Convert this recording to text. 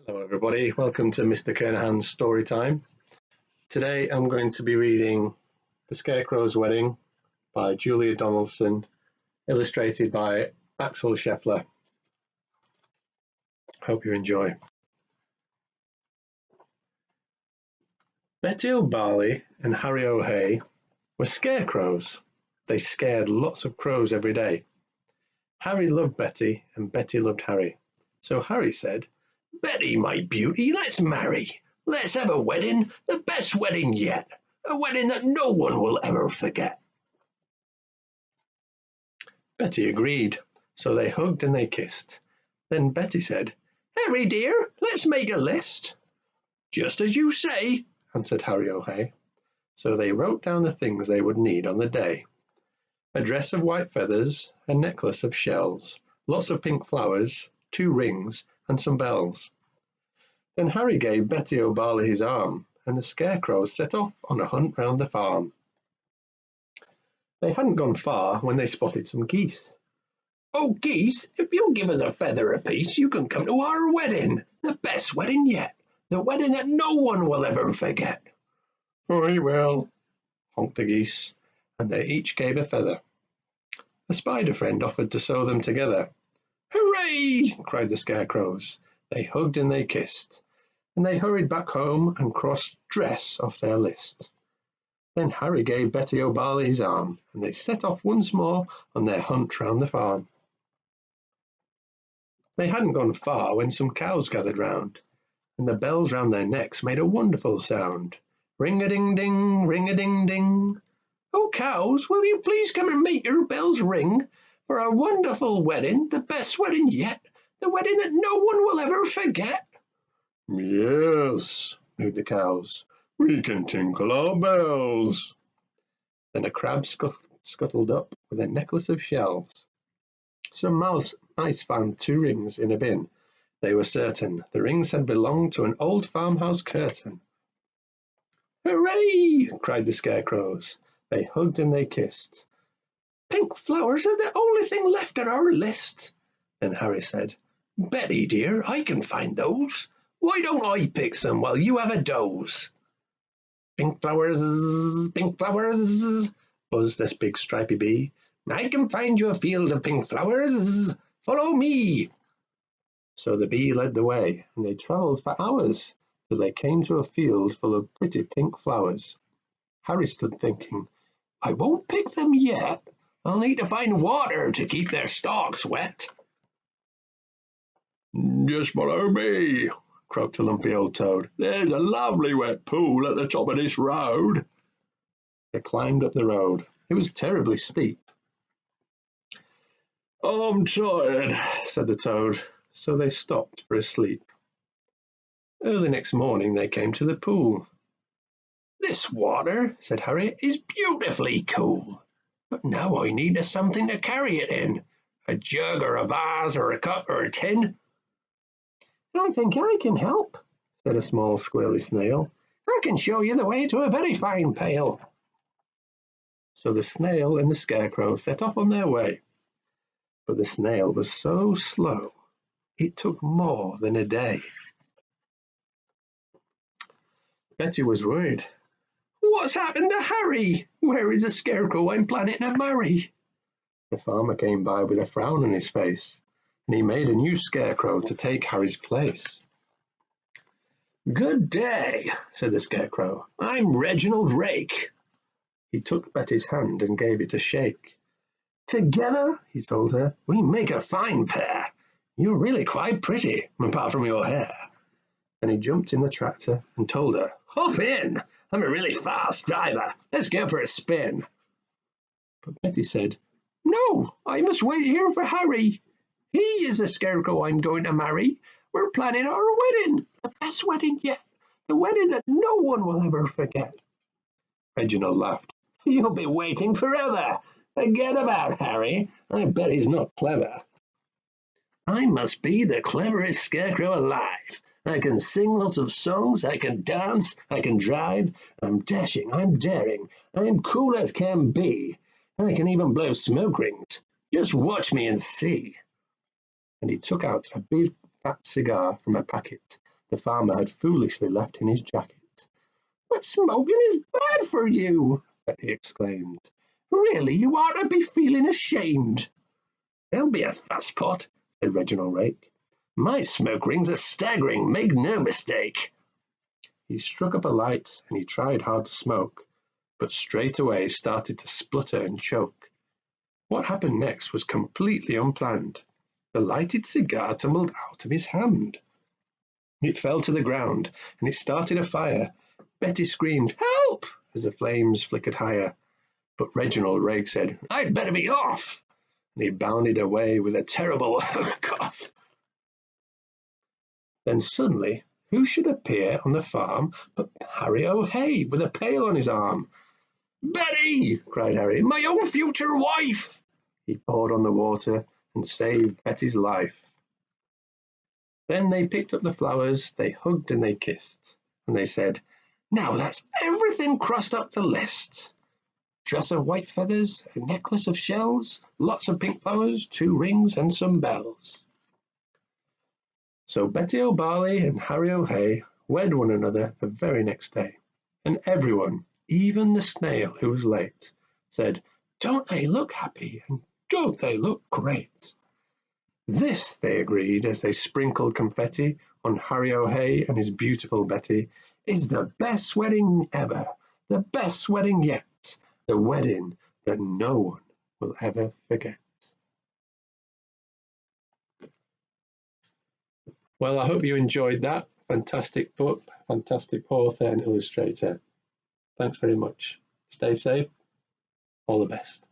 Hello everybody, welcome to Mr. Kernohan's story time. Today I'm going to be reading The Scarecrows Wedding by Julia Donaldson, illustrated by Axel Scheffler. Hope you enjoy. Betty O'Barley and Harry O'Hay were scarecrows. They scared lots of crows every day. Harry loved Betty and Betty loved Harry. So Harry said, "Betty, my beauty, let's marry. Let's have a wedding, the best wedding yet. A wedding that no one will ever forget." Betty agreed, so they hugged and they kissed. Then Betty said, "Harry dear, let's make a list." "Just as you say," answered Harry O'Hay. So they wrote down the things they would need on the day. A dress of white feathers, a necklace of shells, lots of pink flowers, 2 rings, and some bells. Then Harry gave Betty O'Barley his arm, and the scarecrows set off on a hunt round the farm. They hadn't gone far when they spotted some geese. "Oh, geese, if you'll give us a feather apiece, you can come to our wedding, the best wedding yet, the wedding that no one will ever forget." "Very well," honked the geese, and they each gave a feather. A spider friend offered to sew them together. "Hooray!" cried the scarecrows. They hugged and they kissed, and they hurried back home and crossed dress off their list. Then Harry gave Betty O'Barley his arm, and they set off once more on their hunt round the farm. They hadn't gone far when some cows gathered round, and the bells round their necks made a wonderful sound. Ring-a-ding-ding, ring-a-ding-ding. "Oh, cows, will you please come and make your bells ring for our wonderful wedding, the best wedding yet, the wedding that no one will ever forget?" "Yes," mooed the cows, "we can tinkle our bells." Then a crab scuttled up with a necklace of shells. Some mice found 2 rings in a bin. They were certain the rings had belonged to an old farmhouse curtain. "Hooray!" cried the scarecrows. They hugged and they kissed. "Pink flowers are the only thing left on our list." Then Harry said, "Betty dear, I can find those. Why don't I pick some while you have a doze?" Pink flowers, buzzed this big stripy bee. "I can find you a field of pink flowers. Follow me." So the bee led the way, and they travelled for hours till they came to a field full of pretty pink flowers. Harry stood thinking, "I won't pick them yet. I'll need to find water to keep their stalks wet." "Just follow me," croaked a lumpy old toad. "There's a lovely wet pool at the top of this road." They climbed up the road. It was terribly steep. "I'm tired," said the toad, so they stopped for a sleep. Early next morning they came to the pool. "This water," said Harry, "is beautifully cool. But now I need something to carry it in. A jug or a vase or a cup or a tin." "I think I can help," said a small squirrely snail. "I can show you the way to a very fine pail." So the snail and the scarecrow set off on their way. But the snail was so slow, it took more than a day. Betty was worried. "What's happened to Harry? Where is the scarecrow I'm planning to marry?" The farmer came by with a frown on his face, and he made a new scarecrow to take Harry's place. "Good day," said the scarecrow. "I'm Reginald Rake." He took Betty's hand and gave it a shake. "Together," he told her, "we make a fine pair. You're really quite pretty, apart from your hair." Then he jumped in the tractor and told her, "Hop in. I'm a really fast driver. Let's go for a spin." But Betty said, "No, I must wait here for Harry. He is the scarecrow I'm going to marry. We're planning our wedding, the best wedding yet, the wedding that no one will ever forget." Reginald laughed. "You'll be waiting forever. Forget about Harry. I bet he's not clever. I must be the cleverest scarecrow alive. I can sing lots of songs, I can dance, I can drive. I'm dashing, I'm daring, I'm cool as can be. I can even blow smoke rings. Just watch me and see." And he took out a big fat cigar from a packet the farmer had foolishly left in his jacket. "But smoking is bad for you," Betty exclaimed. "Really, you ought to be feeling ashamed." "There'll be a fuss pot," said Reginald Rake. "My smoke rings are staggering, make no mistake." He struck up a light and he tried hard to smoke, but straight away started to splutter and choke. What happened next was completely unplanned. The lighted cigar tumbled out of his hand. It fell to the ground and it started a fire. Betty screamed, "Help!" as the flames flickered higher. But Reginald Rake said, "I'd better be off," and he bounded away with a terrible cough. Then suddenly, who should appear on the farm but Harry O'Hay with a pail on his arm. "Betty!" cried Harry, "my own future wife!" He poured on the water and saved Betty's life. Then they picked up the flowers, they hugged and they kissed, and they said, "Now that's everything crossed up the list. Dress of white feathers, a necklace of shells, lots of pink flowers, 2 rings and some bells." So Betty O'Barley and Harry O'Hay wed one another the very next day, and everyone, even the snail who was late, said, "Don't they look happy, and don't they look great?" This, they agreed as they sprinkled confetti on Harry O'Hay and his beautiful Betty, is the best wedding ever, the best wedding yet, the wedding that no one will ever forget. Well, I hope you enjoyed that. Fantastic book, fantastic author and illustrator. Thanks very much. Stay safe. All the best.